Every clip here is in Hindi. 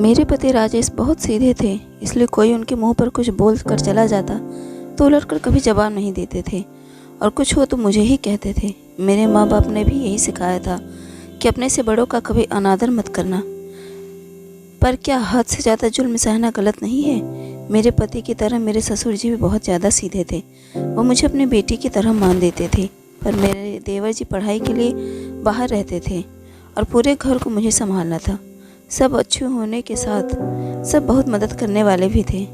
मेरे पति राजेश बहुत सीधे थे, इसलिए कोई उनके मुंह पर कुछ बोल कर चला जाता तो उलट कर कभी जवाब नहीं देते थे और कुछ हो तो मुझे ही कहते थे। मेरे माँ बाप ने भी यही सिखाया था कि अपने से बड़ों का कभी अनादर मत करना। पर क्या हद से ज़्यादा जुल्म सहना गलत नहीं है? मेरे पति की तरह मेरे ससुर जी भी बहुत ज़्यादा सीधे थे। वो मुझे अपनी बेटी की तरह मान देते थे। पर मेरे देवर जी पढ़ाई के लिए बाहर रहते थे और पूरे घर को मुझे संभालना था। सब अच्छे होने के साथ सब बहुत मदद करने वाले भी थे।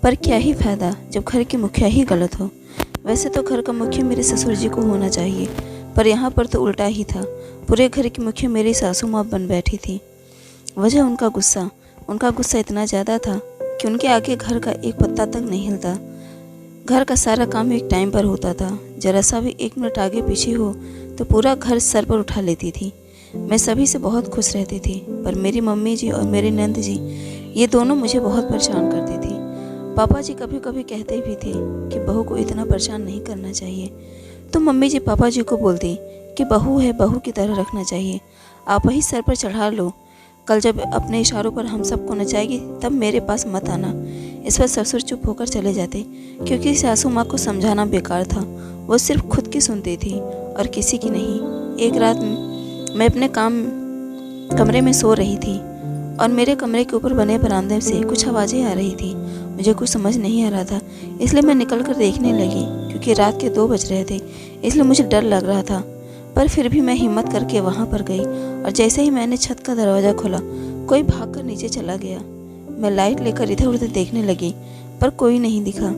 पर क्या ही फ़ायदा जब घर की मुखिया ही गलत हो। वैसे तो घर का मुखिया मेरे ससुर जी को होना चाहिए, पर यहाँ पर तो उल्टा ही था। पूरे घर की मुखिया मेरी सासू माँ बन बैठी थी। वजह उनका गुस्सा इतना ज़्यादा था कि उनके आगे घर का एक पत्ता तक नहीं हिलता। घर का सारा काम एक टाइम पर होता था। जरा सा भी 1 मिनट आगे पीछे हो तो पूरा घर सर पर उठा लेती थी। मैं सभी से बहुत खुश रहती थी, पर मेरी मम्मी जी और मेरी नंद जी ये दोनों मुझे बहुत परेशान करती थी। पापा जी कभी कभी कहते भी थे कि बहू को इतना परेशान नहीं करना चाहिए। तो मम्मी जी पापा जी को बोलती कि बहू है, बहू की तरह रखना चाहिए, आप ही सर पर चढ़ा लो। कल जब अपने इशारों पर हम सबको नचाएगी तब मेरे पास मत आना। इस पर ससुर चुप होकर चले जाते, क्योंकि सासू माँ को समझाना बेकार था। वो सिर्फ खुद की सुनती थी और किसी की नहीं। एक रात मैं अपने कमरे में सो रही थी और मेरे कमरे के ऊपर बने बरामदे से कुछ आवाज़ें आ रही थी। मुझे कुछ समझ नहीं आ रहा था, इसलिए मैं निकल कर देखने लगी। क्योंकि रात के 2 बज रहे थे, इसलिए मुझे डर लग रहा था। पर फिर भी मैं हिम्मत करके वहाँ पर गई और जैसे ही मैंने छत का दरवाज़ा खोला, कोई भागकर नीचे चला गया। मैं लाइट लेकर इधर उधर देखने लगी, पर कोई नहीं दिखा।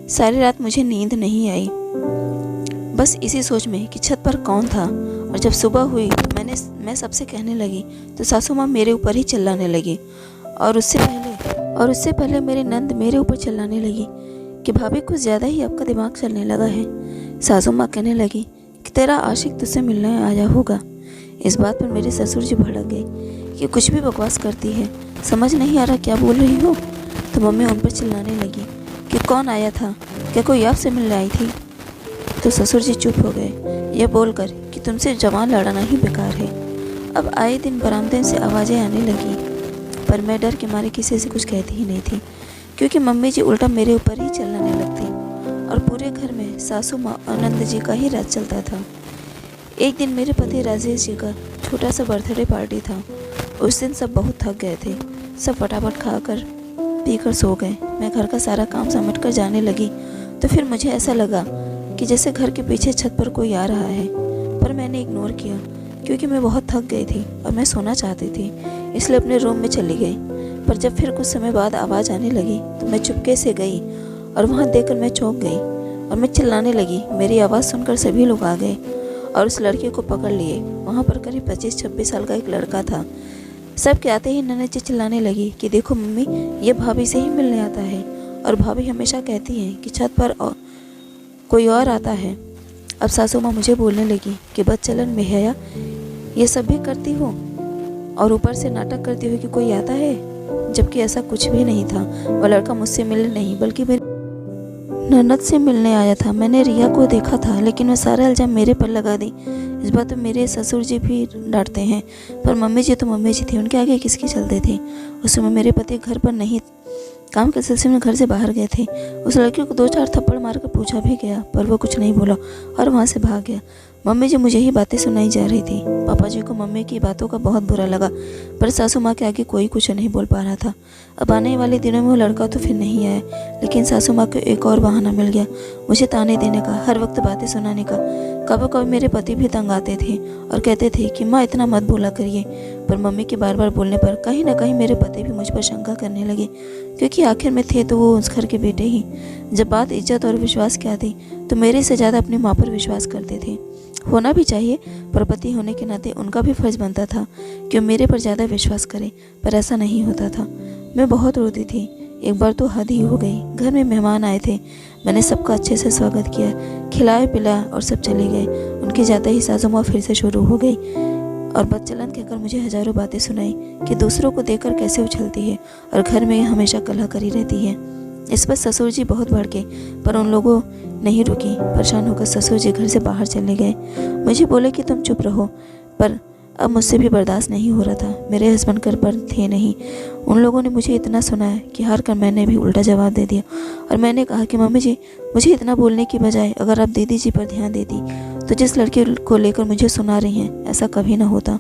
सारी रात मुझे नींद नहीं आई, बस इसी सोच में कि छत पर कौन था। और जब सुबह हुई मैं सबसे कहने लगी तो सासू माँ मेरे ऊपर ही चिल्लाने लगी और उससे पहले मेरी नंद मेरे ऊपर चिल्लाने लगी कि भाभी कुछ ज़्यादा ही आपका दिमाग चलने लगा है। सासू माँ कहने लगी कि तेरा आशिक तुझसे मिलने आया होगा। इस बात पर मेरे ससुर जी भड़क गए कि कुछ भी बकवास करती है, समझ नहीं आ रहा क्या बोल रही हो। तो मम्मी उन पर चिल्लाने लगी कि कौन आया था, क्या कोई आपसे मिलने आई थी? तो ससुर जी चुप हो गए, यह बोलकर कि तुमसे जवान लड़ाना ही बेकार है। अब आए दिन बरामदे से आवाज़ें आने लगी, पर मैं डर के मारे किसी से कुछ कहती ही नहीं थी, क्योंकि मम्मी जी उल्टा मेरे ऊपर ही चिल्लाने लगती और पूरे घर में सासू माँ आनंद जी का ही राज चलता था। एक दिन मेरे पति राजेश जी का छोटा सा बर्थडे पार्टी था। उस दिन सब बहुत थक गए थे। सब फटाफट खाकर पीकर सो गए। मैं घर का सारा काम समेट कर जाने लगी तो फिर मुझे ऐसा लगा कि जैसे घर के पीछे छत पर कोई आ रहा है, पर मैंने इग्नोर किया क्योंकि मैं बहुत थक गई थी और मैं सोना चाहती थी, इसलिए अपने रूम में चली गई। पर जब फिर कुछ समय बाद आवाज़ आने लगी तो मैं चुपके से गई और वहाँ देखकर मैं चौंक गई और मैं चिल्लाने लगी। मेरी आवाज़ सुनकर सभी लोग आ गए और उस लड़के को पकड़ लिए। वहाँ पर करीब 25-26 साल का एक लड़का था। सब के आते ही ननद जी चिल्लाने लगी कि देखो मम्मी, ये भाभी से ही मिलने आता है और भाभी हमेशा कहती हैं कि छत पर कोई और आता है। अब सासू माँ मुझे बोलने लगी कि बदचलन में है या ये सब भी करती हो और ऊपर से नाटक करती हो कि कोई आता है, जबकि ऐसा कुछ भी नहीं था। वह लड़का मुझसे मिलने नहीं बल्कि मेरी ननद से मिलने आया था। मैंने रिया को देखा था, लेकिन वह सारा इल्जाम मेरे पर लगा दी। इस बात पर मेरे ससुर जी भी डांटते हैं, पर मम्मी जी तो मम्मी जी थी, उनके आगे किसके चलते थे। उस समय मेरे पति घर पर नहीं, काम के सिलसिले में घर से बाहर गए थे। उस लड़की को 2-4 थप्पड़ मारकर पूछा भी गया, पर वो कुछ नहीं बोला और वहाँ से भाग गया। मम्मी जी मुझे ही बातें सुनाई जा रही थी। पापा जी को मम्मी की बातों का बहुत बुरा लगा, पर सासू माँ के आगे कोई कुछ नहीं बोल पा रहा था। अब आने वाले दिनों में वो लड़का तो फिर नहीं आया, लेकिन सासू माँ को एक और बहाना मिल गया मुझे ताने देने का, हर वक्त बातें सुनाने का। कभी कभी मेरे पति भी तंग आते थे और कहते थे कि माँ इतना मत बोला करिए, पर मम्मी के बार बार बोलने पर कहीं ना कहीं मेरे पति भी मुझ पर शंका करने लगे, क्योंकि आखिर में थे तो वो उस घर के बेटे ही। जब बात इज्जत और विश्वास की आती तो मेरे से ज़्यादा अपनी माँ पर विश्वास करते थे। होना भी चाहिए, पर पति होने के नाते उनका भी फर्ज बनता था कि वो मेरे पर ज़्यादा विश्वास करे, पर ऐसा नहीं होता था। मैं बहुत रोती थी। एक बार तो हद ही हो गई। घर में मेहमान आए थे, मैंने सबका अच्छे से स्वागत किया, खिलाया पिलाया और सब चले गए। उनके जाते ही सासू माँ फिर से शुरू हो गई और बदचलन कहकर मुझे हजारों बातें सुनाई कि दूसरों को देखकर कैसे उछलती है और घर में हमेशा कलह करी रहती है। इस पर ससुर जी बहुत भड़के, पर उन लोगों नहीं रुकी। परेशान होकर ससुर जी घर से बाहर चले गए। मुझे बोले कि तुम चुप रहो, पर अब मुझसे भी बर्दाश्त नहीं हो रहा था। मेरे हस्बैंड घर पर थे नहीं। उन लोगों ने मुझे इतना सुनाया कि हार कर मैंने भी उल्टा जवाब दे दिया और मैंने कहा कि मम्मी जी, मुझे इतना बोलने की बजाय अगर आप दीदी जी पर ध्यान देती तो जिस लड़के को लेकर मुझे सुना रही हैं ऐसा कभी ना होता।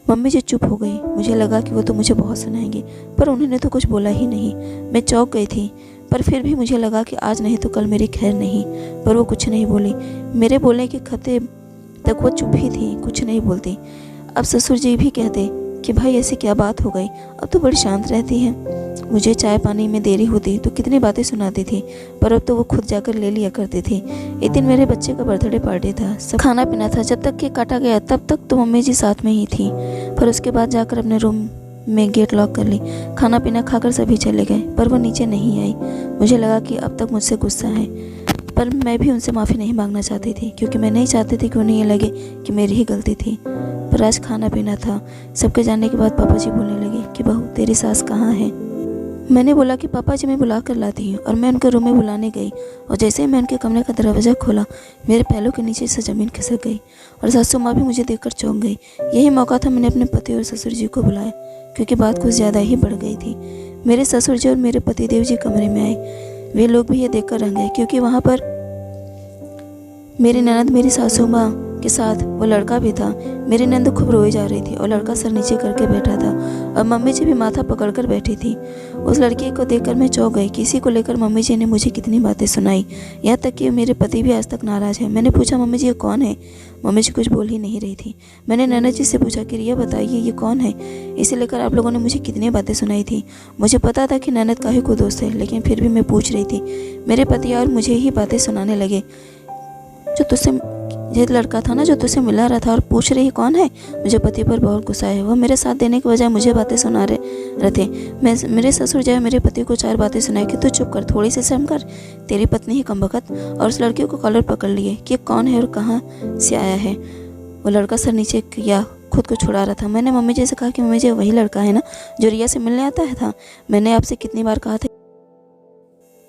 मम्मी जी चुप हो गई। मुझे लगा कि वो तो मुझे बहुत सुनाएंगी, पर उन्होंने तो कुछ बोला ही नहीं। मैं चौंक गई थी, पर फिर भी मुझे लगा कि आज नहीं तो कल मेरी खैर नहीं। पर वो कुछ नहीं बोली। मेरे बोलने के खत्ते तक वो चुप ही थी, कुछ नहीं बोलती। अब ससुर जी भी कहते कि भाई ऐसी क्या बात हो गई, अब तो बड़ी शांत रहती है। मुझे चाय पानी में देरी होती तो कितनी बातें सुनाती थी, पर अब तो वो खुद जाकर ले लिया करती थी। एक दिन मेरे बच्चे का बर्थडे पार्टी था, सब खाना पीना था। जब तक केक काटा गया तब तक तो मम्मी जी साथ में ही थी, पर उसके बाद जाकर अपने रूम में गेट लॉक कर ली। खाना पीना खाकर सभी चले गए, पर वो नीचे नहीं आई। मुझे लगा कि अब तक मुझसे गुस्सा है, पर मैं भी उनसे माफ़ी नहीं मांगना चाहती थी, क्योंकि मैं नहीं चाहती थी कि उन्हें ये लगे कि मेरी ही गलती थी। पर आज खाना पीना था। सबके जाने के बाद पापा जी बोलने लगे कि बहू तेरी सास कहाँ है। मैंने बोला कि पापा जी मैं बुला कर लाती हूँ, और मैं उनके रूम में बुलाने गई, और जैसे ही मैं उनके कमरे का दरवाज़ा खोला मेरे पैरों के नीचे से ज़मीन खिसक गई, और सासू माँ भी मुझे देखकर चौंक गई। यही मौका था, मैंने अपने पति और ससुर जी को बुलाया, क्योंकि बात कुछ ज़्यादा ही बढ़ गई थी। मेरे ससुर जी और मेरे पतिदेव जी कमरे में आए। वे लोग भी ये देख कर रह गए, क्योंकि वहाँ पर मेरी ननद मेरी सासू माँ के साथ वो लड़का भी था। मेरी नंद खूब रोई जा रही थी और लड़का सर नीचे करके बैठा था, और मम्मी जी भी माथा पकड़कर बैठी थी। उस लड़की को देखकर मैं चौंक गई। किसी को लेकर मम्मी जी ने मुझे कितनी बातें सुनाई, यहाँ तक कि मेरे पति भी आज तक नाराज़ है। मैंने पूछा मम्मी जी ये कौन है। मम्मी जी कुछ बोल ही नहीं रही थी। मैंने ननद जी से पूछा कि रिया बताइए ये कौन है। इसे लेकर आप लोगों ने मुझे कितनी बातें सुनाई थी। मुझे पता था कि ननद काहे को दोस्त है, लेकिन फिर भी मैं पूछ रही थी। मेरे पति और मुझे ही बातें सुनाने लगे। जो तुझसे ये लड़का था ना जो तुझसे मिला रहा था, और पूछ रही कौन है। मुझे पति पर बहुत गुस्सा है। वो मेरे साथ देने के बजाय मुझे बातें सुना रहे थे। मेरे ससुर जो है मेरे पति को 4 बातें सुनाई कि तू चुप कर, थोड़ी सी शर्म कर, तेरी पत्नी ही कमबख्त। और उस लड़के को कॉलर पकड़ लिए कि कौन है और कहाँ से आया है। वो लड़का सर नीचे किया, खुद को छुड़ा रहा था। मैंने मम्मी जी से कहा कि मम्मी जी वही लड़का है ना जो रिया से मिलने आता है था। मैंने आपसे कितनी बार कहा था,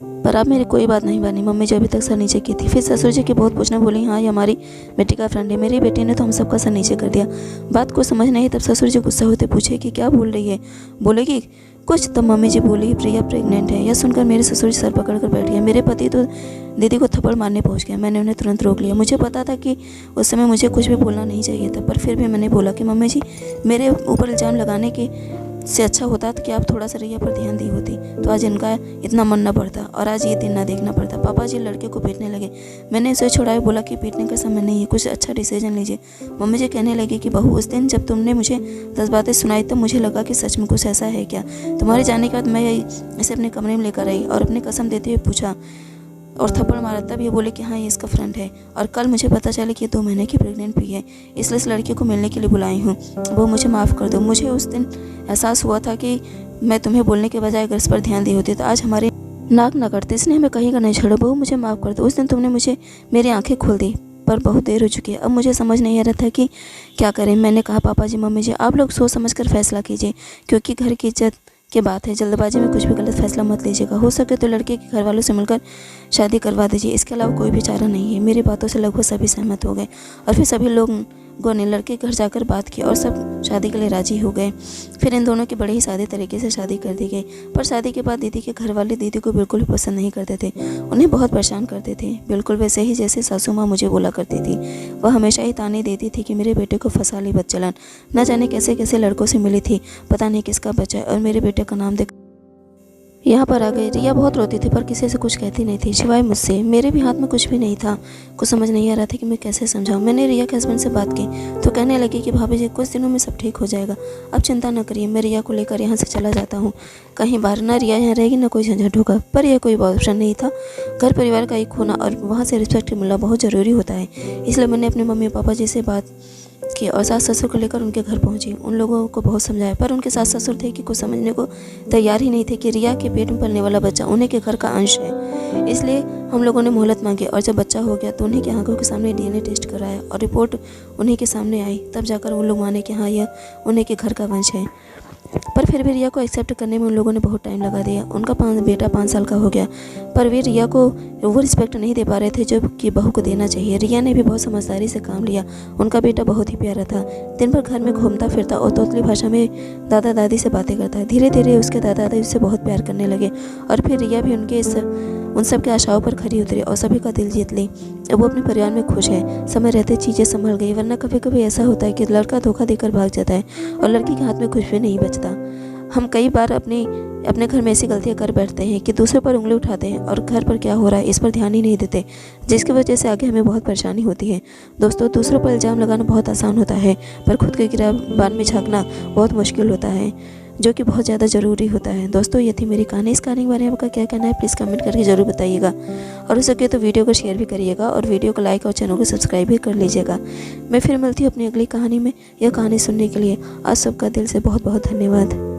पर अब मेरी कोई बात नहीं मानी। मम्मी जो अभी तक सर नीचे की थी। फिर ससुर जी की बहुत पूछना बोली हाँ ये हमारी बेटी का फ्रेंड है। मेरी बेटी ने तो हम सबका सर नीचे कर दिया। बात को समझ नहीं, तब ससुर जी गुस्सा होते पूछे कि क्या बोल रही है, बोलेगी कुछ। तब मम्मी जी बोली प्रिया प्रेग्नेंट है। यह सुनकर मेरे ससुर जी सर पकड़ कर बैठ गए। मेरे पति तो दीदी को थप्पड़ मारने पहुंच गया। मैंने उन्हें तुरंत रोक लिया। मुझे पता था कि उस समय मुझे कुछ भी बोलना नहीं चाहिए था, पर फिर भी मैंने बोला कि मम्मी जी मेरे ऊपर इल्ज़ाम लगाने के से अच्छा होता कि आप थोड़ा सा रिया पर ध्यान दी होती, तो आज इनका इतना मन न पड़ता और आज ये दिन ना देखना पड़ता। पापा जी लड़के को पीटने लगे। मैंने उसे छुड़ाया, बोला कि पीटने का समय नहीं है, कुछ अच्छा डिसीजन लीजिए। मम्मी जी कहने लगी कि बहू उस दिन जब तुमने मुझे 10 बातें सुनाई तब मुझे लगा कि सच में कुछ ऐसा है क्या। तुम्हारे जाने के बाद मैं इसे अपने कमरे में लेकर आई और अपनी कसम देते हुए पूछा और थप्पड़ मारा। तब ये बोले कि हाँ ये इसका फ्रेंड है, और कल मुझे पता चला कि ये 2 महीने की प्रेग्नेंट भी है, इसलिए इस लड़के को मिलने के लिए बुलाई हूँ। वो मुझे माफ़ कर दो। मुझे उस दिन एहसास हुआ था कि मैं तुम्हें बोलने के बजाय अगर इस पर ध्यान दी होती तो आज हमारे नाक न करते, इसलिए हमें कहीं का नहीं छोड़ो। बहू मुझे माफ़ कर दो। उस दिन तुमने मुझे मेरी आंखें खोल दी, पर बहुत देर हो चुकी है। अब मुझे समझ नहीं आ रहा था कि क्या करें। मैंने कहा पापा जी मम्मी जी आप लोग सोच समझ कर फैसला कीजिए, क्योंकि घर की इज्जत की बात है। जल्दबाजी में कुछ भी गलत फैसला मत लीजिएगा। हो सके तो लड़के के घर वालों से मिलकर शादी करवा दीजिए, इसके अलावा कोई भी चारा नहीं है। मेरी बातों से लगभग सभी सहमत हो गए, और फिर सभी लोगों ने लड़के के घर जाकर बात की और सब शादी के लिए राजी हो गए। फिर इन दोनों की बड़े ही सादे तरीके से शादी कर दी गई। पर शादी के बाद दीदी के घर वाले दीदी को बिल्कुल भी पसंद नहीं करते थे, उन्हें बहुत परेशान करते थे, बिल्कुल वैसे ही जैसे सासू माँ मुझे बोला करती थी। वह हमेशा ही ताने देती थी कि मेरे बेटे को फंसा ली बदचलन, न जाने कैसे कैसे लड़कों से मिली थी, पता नहीं किसका बच्चा है, और मेरे बेटे का नाम देख यहाँ पर आ गई। रिया बहुत रोती थी, पर किसी से कुछ कहती नहीं थी सिवाय मुझसे। मेरे भी हाथ में कुछ भी नहीं था। कुछ समझ नहीं आ रहा था कि मैं कैसे समझाऊं। मैंने रिया के हस्बैंड से बात की तो कहने लगी कि भाभी जी कुछ दिनों में सब ठीक हो जाएगा, अब चिंता न करिए, मैं रिया को लेकर यहाँ से चला जाता हूँ कहीं बाहर। ना रिया यहाँ रहेगी ना कोई झंझट होगा। पर यह कोई ऑप्शन नहीं था। घर परिवार का एक होना और वहाँ से रिस्पेक्ट मिलना बहुत ज़रूरी होता है। इसलिए मैंने अपने मम्मी पापा जी से बात की और सास ससुर को लेकर उनके घर पहुंची। उन लोगों को बहुत समझाया, पर उनके सास ससुर थे कि कुछ समझने को तैयार ही नहीं थे कि रिया के पेट में पलने वाला बच्चा उन्हीं के घर का अंश है। इसलिए हम लोगों ने मोहलत मांगी, और जब बच्चा हो गया तो उन्हीं की आंखों के सामने DNA टेस्ट कराया और रिपोर्ट उन्हीं के सामने आई। तब जाकर वो लोग माने कि हाँ यह उन्हीं के घर का वंश है। पर फिर भी रिया को एक्सेप्ट करने में उन लोगों ने बहुत टाइम लगा दिया। उनका बेटा 5 साल का हो गया, पर वे रिया को वो रिस्पेक्ट नहीं दे पा रहे थे जो कि बहू को देना चाहिए। रिया ने भी बहुत समझदारी से काम लिया। उनका बेटा बहुत ही प्यारा था, दिन भर घर में घूमता फिरता और तोतली भाषा में दादा दादी से बातें करता है। धीरे धीरे उसके दादा दादी उससे बहुत प्यार करने लगे और फिर रिया भी उन सब के आशाओं पर खरी उतरी और सभी का दिल जीत ली। अब वो अपने परिवार में खुश है। समय रहते चीज़ें संभल गई, वरना कभी कभी ऐसा होता है कि लड़का धोखा देकर भाग जाता है और लड़की के हाथ में कुछ भी नहीं बचता। हम कई बार अपने घर में ऐसी गलतियां कर बैठते हैं कि दूसरे पर उंगली उठाते हैं और घर पर क्या हो रहा है इस पर ध्यान ही नहीं देते, जिसकी वजह से आगे हमें बहुत परेशानी होती है। दोस्तों, दूसरों पर इल्ज़ाम लगाना बहुत आसान होता है, पर खुद के गिराबान में झांकना बहुत मुश्किल होता है, जो कि बहुत ज़्यादा ज़रूरी होता है। दोस्तों, ये थी मेरी कहानी। इस कहानी के बारे में आपका क्या कहना है प्लीज़ कमेंट करके ज़रूर बताइएगा, और हो सके तो वीडियो को शेयर भी करिएगा और वीडियो को लाइक और चैनल को सब्सक्राइब भी कर लीजिएगा। मैं फिर मिलती हूँ अपनी अगली कहानी में। यह कहानी सुनने के लिए आप सबका दिल से बहुत बहुत धन्यवाद।